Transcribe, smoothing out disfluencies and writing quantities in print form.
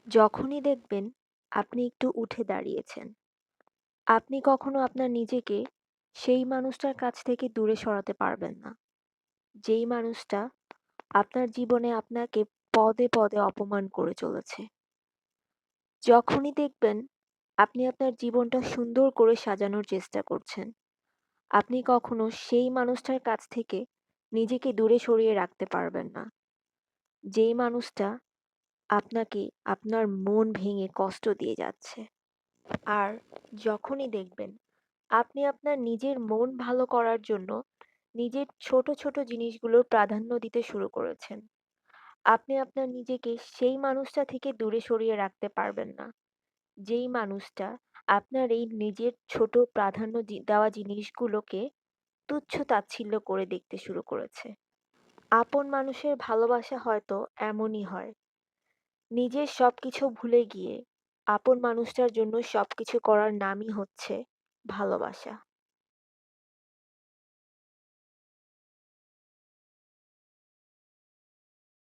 যখনই দেখবেন আপনি একটু উঠে দাঁড়িয়েছেন, আপনি কখনো আপনার নিজেকে সেই মানুষটার কাছ থেকে দূরে সরাতে পারবেন না। যেই মানুষটা আপনার জীবনে আপনাকে পদে পদে অপমান করে চলেছে। যখনই দেখবেন আপনি আপনার জীবনটা সুন্দর করে সাজানোর চেষ্টা করছেন, আপনি কখনো সেই মানুষটার কাছ থেকে নিজেকে দূরে সরিয়ে রাখতে পারবেন না। যেই মানুষটা আপনাকে আপনার মন ভেঙে কষ্ট দিয়ে যাচ্ছে। আর যখনই দেখবেন আপনি আপনার নিজের মন ভালো করার জন্য নিজের ছোট ছোট জিনিসগুলোর প্রাধান্য দিতে শুরু করেছেন, আপনি আপনার নিজেকে সেই মানুষটা থেকে দূরে সরিয়ে রাখতে পারবেন না, যেই মানুষটা আপনার এই নিজের ছোট প্রাধান্য দেওয়া জিনিসগুলোকে তুচ্ছ তাচ্ছিল্য করে দেখতে শুরু করেছে। আপন মানুষের ভালোবাসা হয়তো এমনই হয়, নিজের সবকিছু ভুলে গিয়ে আপন মানুষটার জন্য সবকিছু করার নামই হচ্ছে ভালোবাসা।